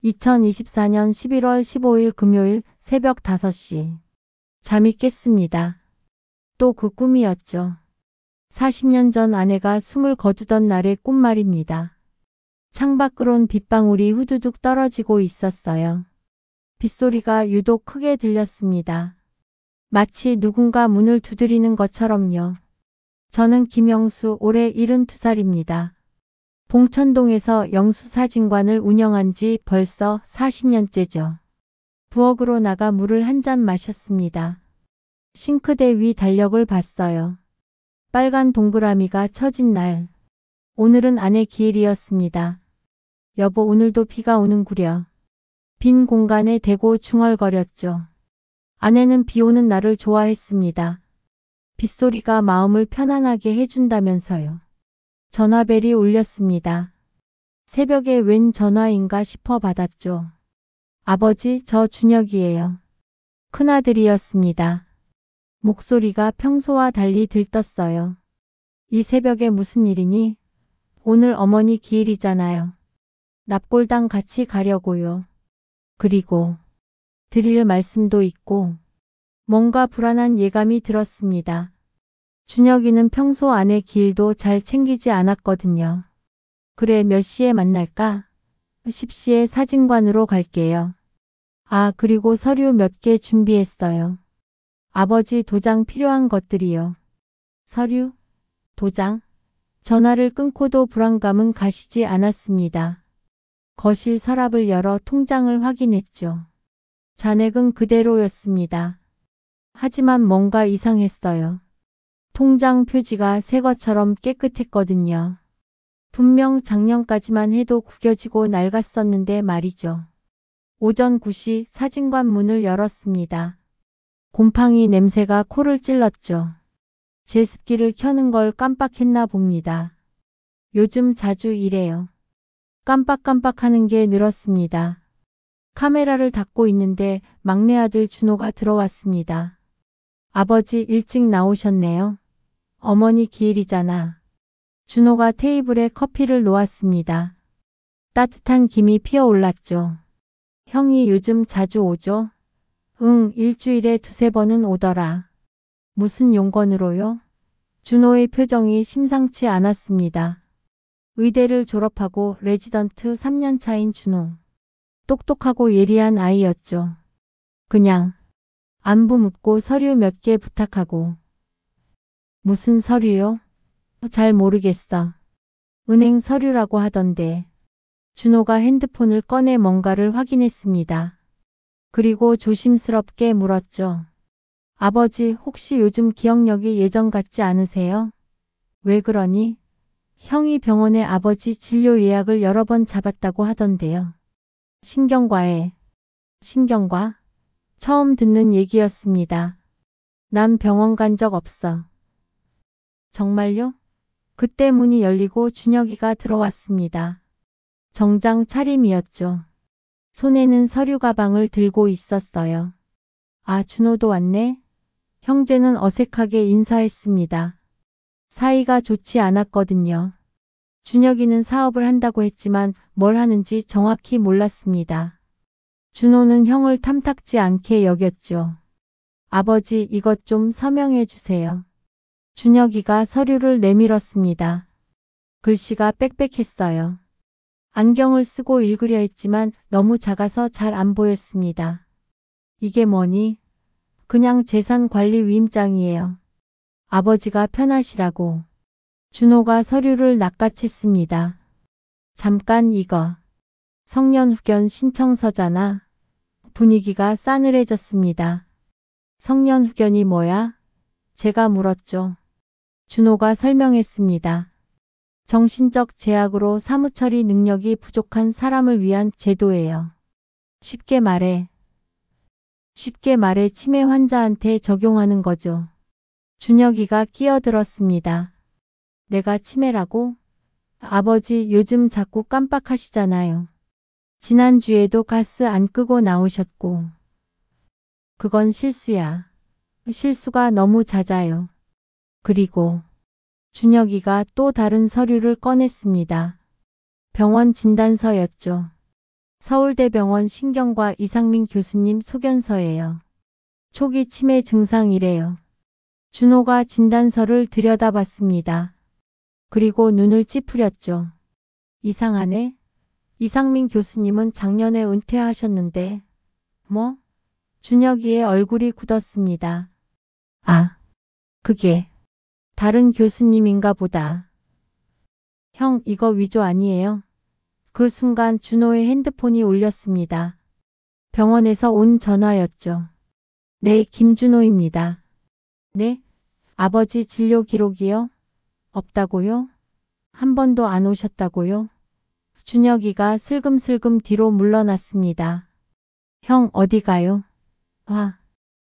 2024년 11월 15일 금요일 새벽 5시. 잠이 깼습니다. 또 그 꿈이었죠. 40년 전 아내가 숨을 거두던 날의 꿈 말입니다. 창밖으론 빗방울이 후두둑 떨어지고 있었어요. 빗소리가 유독 크게 들렸습니다. 마치 누군가 문을 두드리는 것처럼요. 저는 김영수, 올해 72살입니다. 봉천동에서 영수사진관을 운영한 지 벌써 40년째죠. 부엌으로 나가 물을 한 잔 마셨습니다. 싱크대 위 달력을 봤어요. 빨간 동그라미가 쳐진 날. 오늘은 아내 기일이었습니다. 여보, 오늘도 비가 오는구려. 빈 공간에 대고 중얼거렸죠. 아내는 비 오는 날을 좋아했습니다. 빗소리가 마음을 편안하게 해준다면서요. 전화벨이 울렸습니다. 새벽에 웬 전화인가 싶어 받았죠. 아버지, 저 준혁이에요. 큰아들이었습니다. 목소리가 평소와 달리 들떴어요. 이 새벽에 무슨 일이니? 오늘 어머니 기일이잖아요. 납골당 같이 가려고요. 그리고 드릴 말씀도 있고. 뭔가 불안한 예감이 들었습니다. 준혁이는 평소 아내 기일도 잘 챙기지 않았거든요. 그래, 몇 시에 만날까? 10시에 사진관으로 갈게요. 아, 그리고 서류 몇 개 준비했어요. 아버지, 도장 필요한 것들이요. 서류? 도장? 전화를 끊고도 불안감은 가시지 않았습니다. 거실 서랍을 열어 통장을 확인했죠. 잔액은 그대로였습니다. 하지만 뭔가 이상했어요. 통장 표지가 새 것처럼 깨끗했거든요. 분명 작년까지만 해도 구겨지고 낡았었는데 말이죠. 오전 9시 사진관 문을 열었습니다. 곰팡이 냄새가 코를 찔렀죠. 제습기를 켜는 걸 깜빡했나 봅니다. 요즘 자주 이래요. 깜빡깜빡하는 게 늘었습니다. 카메라를 닫고 있는데 막내 아들 준호가 들어왔습니다. 아버지, 일찍 나오셨네요. 어머니 기일이잖아. 준호가 테이블에 커피를 놓았습니다. 따뜻한 김이 피어올랐죠. 형이 요즘 자주 오죠? 응, 일주일에 2~3번은 오더라. 무슨 용건으로요? 준호의 표정이 심상치 않았습니다. 의대를 졸업하고 레지던트 3년 차인 준호. 똑똑하고 예리한 아이였죠. 그냥 안부 묻고 서류 몇 개 부탁하고. 무슨 서류요? 잘 모르겠어. 은행 서류라고 하던데. 준호가 핸드폰을 꺼내 뭔가를 확인했습니다. 그리고 조심스럽게 물었죠. 아버지, 혹시 요즘 기억력이 예전 같지 않으세요? 왜 그러니? 형이 병원에 아버지 진료 예약을 여러 번 잡았다고 하던데요. 신경과에. 신경과? 처음 듣는 얘기였습니다. 난 병원 간 적 없어. 정말요? 그때 문이 열리고 준혁이가 들어왔습니다. 정장 차림이었죠. 손에는 서류 가방을 들고 있었어요. 아, 준호도 왔네? 형제는 어색하게 인사했습니다. 사이가 좋지 않았거든요. 준혁이는 사업을 한다고 했지만 뭘 하는지 정확히 몰랐습니다. 준호는 형을 탐탁지 않게 여겼죠. 아버지, 이것 좀 서명해 주세요. 준혁이가 서류를 내밀었습니다. 글씨가 빽빽했어요. 안경을 쓰고 읽으려 했지만 너무 작아서 잘 안 보였습니다. 이게 뭐니? 그냥 재산관리 위임장이에요. 아버지가 편하시라고. 준호가 서류를 낚아챘습니다. 잠깐 이거. 성년후견 신청서잖아. 분위기가 싸늘해졌습니다. 성년후견이 뭐야? 제가 물었죠. 준호가 설명했습니다. 정신적 제약으로 사무처리 능력이 부족한 사람을 위한 제도예요. 쉽게 말해 치매 환자한테 적용하는 거죠. 준혁이가 끼어들었습니다. 내가 치매라고? 아버지, 요즘 자꾸 깜빡하시잖아요. 지난주에도 가스 안 끄고 나오셨고. 그건 실수야. 실수가 너무 잦아요. 그리고 준혁이가 또 다른 서류를 꺼냈습니다. 병원 진단서였죠. 서울대병원 신경과 이상민 교수님 소견서예요. 초기 치매 증상이래요. 준호가 진단서를 들여다봤습니다. 그리고 눈을 찌푸렸죠. 이상하네. 이상민 교수님은 작년에 은퇴하셨는데. 뭐? 준혁이의 얼굴이 굳었습니다. 아, 그게 다른 교수님인가 보다. 형, 이거 위조 아니에요? 그 순간 준호의 핸드폰이 울렸습니다. 병원에서 온 전화였죠. 네, 김준호입니다. 네? 아버지 진료 기록이요? 없다고요? 한 번도 안 오셨다고요? 준혁이가 슬금슬금 뒤로 물러났습니다. 형, 어디 가요?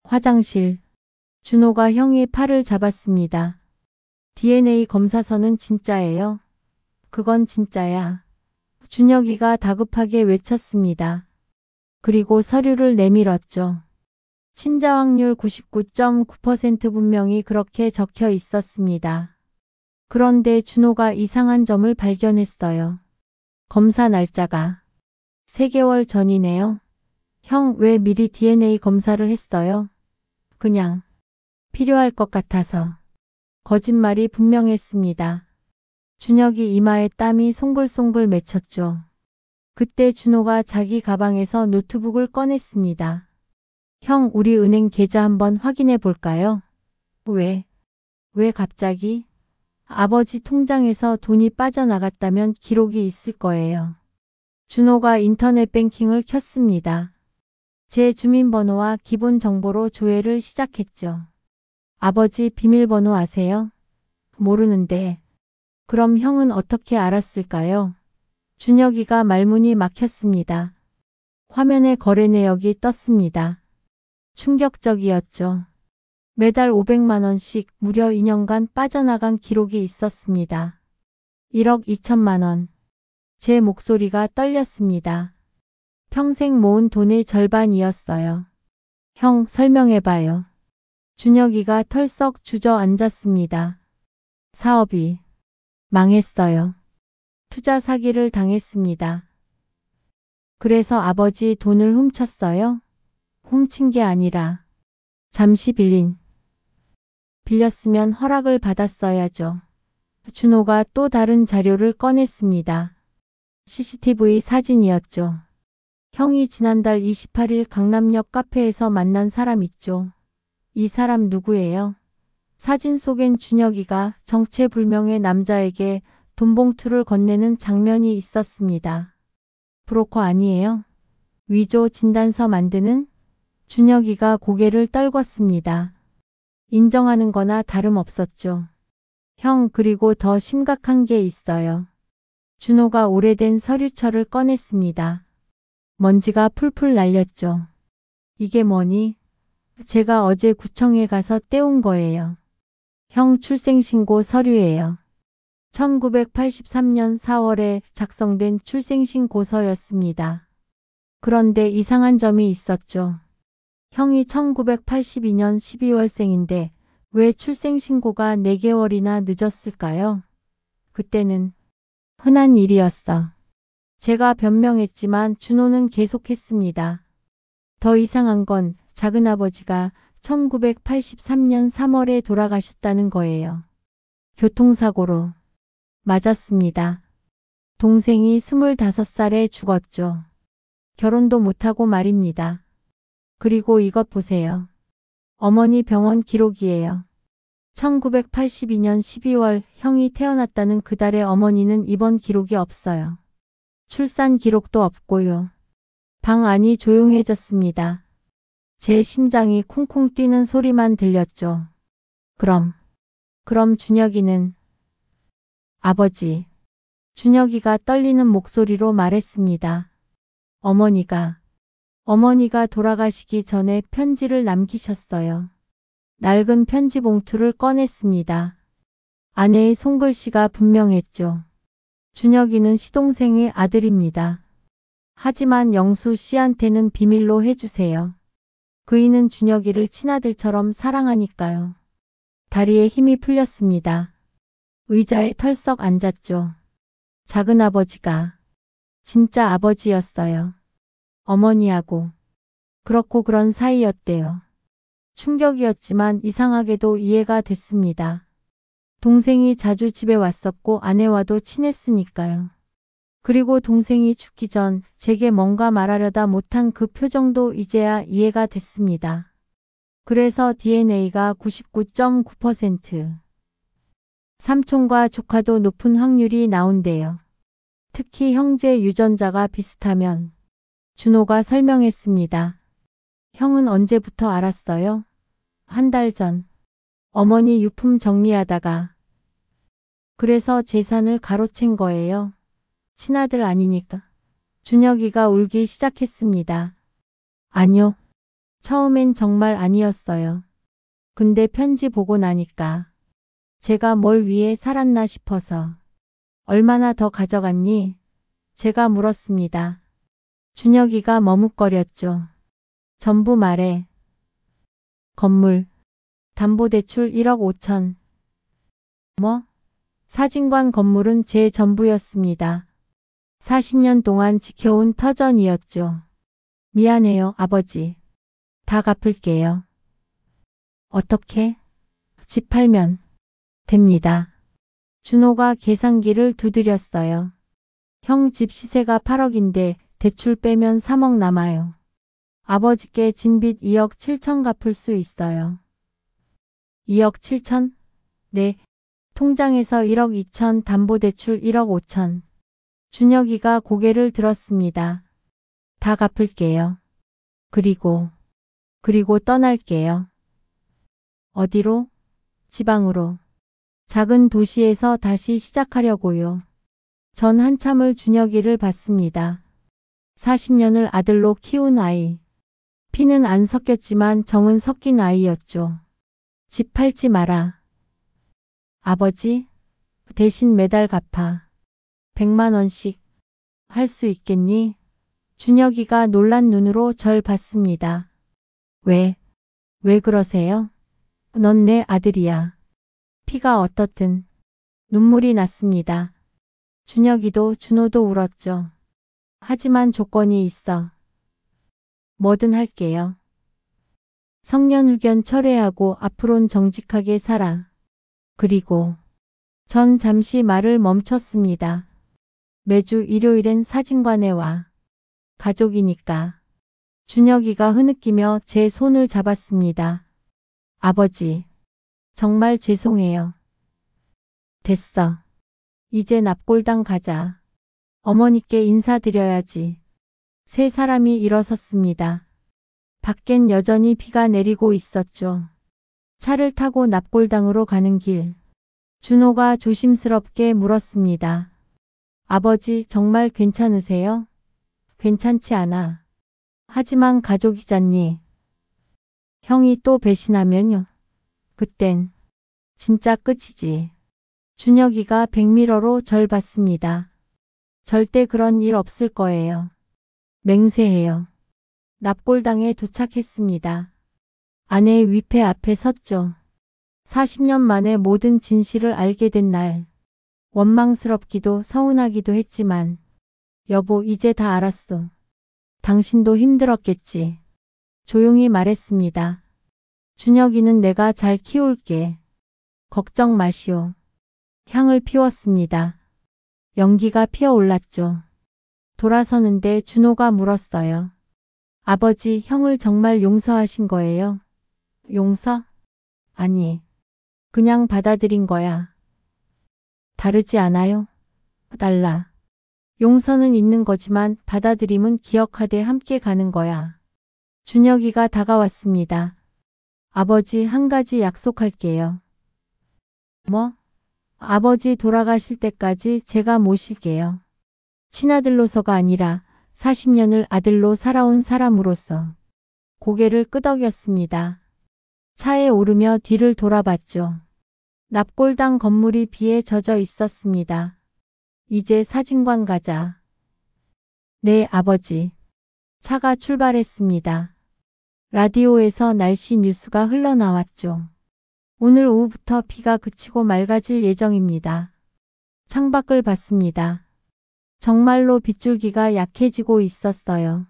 화장실. 준호가 형의 팔을 잡았습니다. DNA 검사서는 진짜예요? 그건 진짜야. 준혁이가 다급하게 외쳤습니다. 그리고 서류를 내밀었죠. 친자 확률 99.9% 분명히 그렇게 적혀 있었습니다. 그런데 준호가 이상한 점을 발견했어요. 검사 날짜가 3개월 전이네요. 형, 왜 미리 DNA 검사를 했어요? 그냥 필요할 것 같아서. 거짓말이 분명했습니다. 준혁이 이마에 땀이 송글송글 맺혔죠. 그때 준호가 자기 가방에서 노트북을 꺼냈습니다. 형, 우리 은행 계좌 한번 확인해 볼까요? 왜 갑자기? 아버지 통장에서 돈이 빠져나갔다면 기록이 있을 거예요. 준호가 인터넷 뱅킹을 켰습니다. 제 주민번호와 기본 정보로 조회를 시작했죠. 아버지 비밀번호 아세요? 모르는데. 그럼 형은 어떻게 알았을까요? 준혁이가 말문이 막혔습니다. 화면에 거래 내역이 떴습니다. 충격적이었죠. 매달 500만 원씩 무려 2년간 빠져나간 기록이 있었습니다. 1억 2천만 원. 제 목소리가 떨렸습니다. 평생 모은 돈의 절반이었어요. 형, 설명해봐요. 준혁이가 털썩 주저앉았습니다. 사업이 망했어요. 투자 사기를 당했습니다. 그래서 아버지 돈을 훔쳤어요? 훔친 게 아니라 잠시 빌렸으면 허락을 받았어야죠. 준호가 또 다른 자료를 꺼냈습니다. CCTV 사진이었죠. 형이 지난달 28일 강남역 카페에서 만난 사람 있죠. 이 사람 누구예요? 사진 속엔 준혁이가 정체불명의 남자에게 돈봉투를 건네는 장면이 있었습니다. 브로커 아니에요? 위조 진단서 만드는? 준혁이가 고개를 떨궜습니다. 인정하는 거나 다름없었죠. 형, 그리고 더 심각한 게 있어요. 준호가 오래된 서류철을 꺼냈습니다. 먼지가 풀풀 날렸죠. 이게 뭐니? 제가 어제 구청에 가서 떼온 거예요. 형, 출생신고 서류예요. 1983년 4월에 작성된 출생신고서였습니다. 그런데 이상한 점이 있었죠. 형이 1982년 12월생인데 왜 출생신고가 4개월이나 늦었을까요? 그때는 흔한 일이었어. 제가 변명했지만 준호는 계속했습니다. 더 이상한 건 작은아버지가 1983년 3월에 돌아가셨다는 거예요. 교통사고로. 맞았습니다. 동생이 25살에 죽었죠. 결혼도 못하고 말입니다. 그리고 이것 보세요. 어머니 병원 기록이에요. 1982년 12월 형이 태어났다는 그달에 어머니는 입원 기록이 없어요. 출산 기록도 없고요. 방 안이 조용해졌습니다. 제 심장이 쿵쿵 뛰는 소리만 들렸죠. 그럼 준혁이는? 아버지. 준혁이가 떨리는 목소리로 말했습니다. 어머니가 돌아가시기 전에 편지를 남기셨어요. 낡은 편지 봉투를 꺼냈습니다. 아내의 손글씨가 분명했죠. 준혁이는 시동생의 아들입니다. 하지만 영수 씨한테는 비밀로 해주세요. 그이는 준혁이를 친아들처럼 사랑하니까요. 다리에 힘이 풀렸습니다. 의자에 털썩 앉았죠. 작은아버지가 진짜 아버지였어요. 어머니하고 그렇고 그런 사이였대요. 충격이었지만 이상하게도 이해가 됐습니다. 동생이 자주 집에 왔었고 아내와도 친했으니까요. 그리고 동생이 죽기 전 제게 뭔가 말하려다 못한 그 표정도 이제야 이해가 됐습니다. 그래서 DNA가 99.9%. 삼촌과 조카도 높은 확률이 나온대요. 특히 형제 유전자가 비슷하면. 준호가 설명했습니다. 형은 언제부터 알았어요? 한 달 전. 어머니 유품 정리하다가. 그래서 재산을 가로챈 거예요. 친아들 아니니까. 준혁이가 울기 시작했습니다. 아니요. 처음엔 정말 아니었어요. 근데 편지 보고 나니까 제가 뭘 위해 살았나 싶어서. 얼마나 더 가져갔니? 제가 물었습니다. 준혁이가 머뭇거렸죠. 전부 말해. 건물. 담보대출 1억 5천. 뭐? 사진관 건물은 제 전부였습니다. 40년 동안 지켜온 터전이었죠. 미안해요, 아버지. 다 갚을게요. 어떻게? 집 팔면 됩니다. 준호가 계산기를 두드렸어요. 형 집 시세가 8억인데 대출 빼면 3억 남아요. 아버지께 진 빚 2억 7천 갚을 수 있어요. 2억 7천? 네. 통장에서 1억 2천, 담보대출 1억 5천. 준혁이가 고개를 들었습니다. 다 갚을게요. 그리고 떠날게요. 어디로? 지방으로. 작은 도시에서 다시 시작하려고요. 전 한참을 준혁이를 봤습니다. 40년을 아들로 키운 아이. 피는 안 섞였지만 정은 섞인 아이였죠. 집 팔지 마라. 아버지, 대신 매달 갚아. 100만 원씩. 할 수 있겠니? 준혁이가 놀란 눈으로 절 봤습니다. 왜 그러세요? 넌 내 아들이야. 피가 어떻든. 눈물이 났습니다. 준혁이도 준호도 울었죠. 하지만 조건이 있어. 뭐든 할게요. 성년후견 철회하고 앞으론 정직하게 살아. 그리고 전 잠시 말을 멈췄습니다. 매주 일요일엔 사진관에 와. 가족이니까. 준혁이가 흐느끼며 제 손을 잡았습니다. 아버지, 정말 죄송해요. 됐어. 이제 납골당 가자. 어머니께 인사드려야지. 세 사람이 일어섰습니다. 밖엔 여전히 비가 내리고 있었죠. 차를 타고 납골당으로 가는 길. 준호가 조심스럽게 물었습니다. 아버지 정말 괜찮으세요? 괜찮지 않아. 하지만 가족이잖니. 형이 또 배신하면요. 그땐 진짜 끝이지. 준혁이가 백미러로 절 봤습니다. 절대 그런 일 없을 거예요. 맹세해요. 납골당에 도착했습니다. 아내의 위패 앞에 섰죠. 40년 만에 모든 진실을 알게 된 날. 원망스럽기도 서운하기도 했지만 여보 이제 다 알았어. 당신도 힘들었겠지. 조용히 말했습니다. 준혁이는 내가 잘 키울게. 걱정 마시오. 향을 피웠습니다. 연기가 피어올랐죠. 돌아서는데 준호가 물었어요. 아버지, 형을 정말 용서하신 거예요? 용서? 아니, 그냥 받아들인 거야. 다르지 않아요? 달라. 용서는 있는 거지만 받아들임은 기억하되 함께 가는 거야. 준혁이가 다가왔습니다. 아버지, 한 가지 약속할게요. 뭐? 아버지 돌아가실 때까지 제가 모실게요. 친아들로서가 아니라 40년을 아들로 살아온 사람으로서. 고개를 끄덕였습니다. 차에 오르며 뒤를 돌아봤죠. 납골당 건물이 비에 젖어 있었습니다. 이제 사진관 가자. 네, 아버지. 차가 출발했습니다. 라디오에서 날씨 뉴스가 흘러나왔죠. 오늘 오후부터 비가 그치고 맑아질 예정입니다. 창밖을 봤습니다. 정말로 빗줄기가 약해지고 있었어요.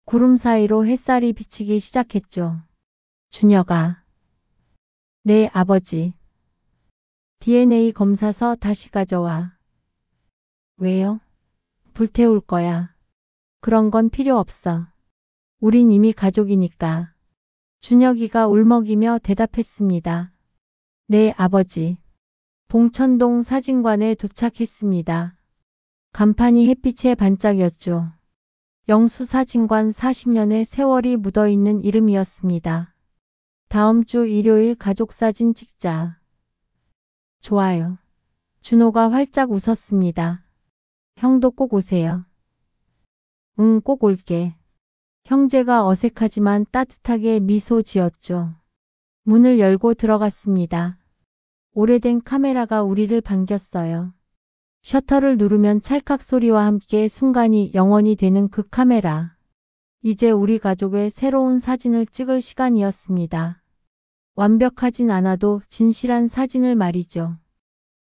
구름 사이로 햇살이 비치기 시작했죠. 준혁아. 네, 아버지. DNA 검사서 다시 가져와. 왜요? 불태울 거야. 그런 건 필요 없어. 우린 이미 가족이니까. 준혁이가 울먹이며 대답했습니다. 네, 아버지. 봉천동 사진관에 도착했습니다. 간판이 햇빛에 반짝였죠. 영수사진관 40년의 세월이 묻어있는 이름이었습니다. 다음 주 일요일 가족사진 찍자. 좋아요. 준호가 활짝 웃었습니다. 형도 꼭 오세요. 응, 꼭 올게. 형제가 어색하지만 따뜻하게 미소 지었죠. 문을 열고 들어갔습니다. 오래된 카메라가 우리를 반겼어요. 셔터를 누르면 찰칵 소리와 함께 순간이 영원히 되는 그 카메라. 이제 우리 가족의 새로운 사진을 찍을 시간이었습니다. 완벽하진 않아도 진실한 사진을 말이죠.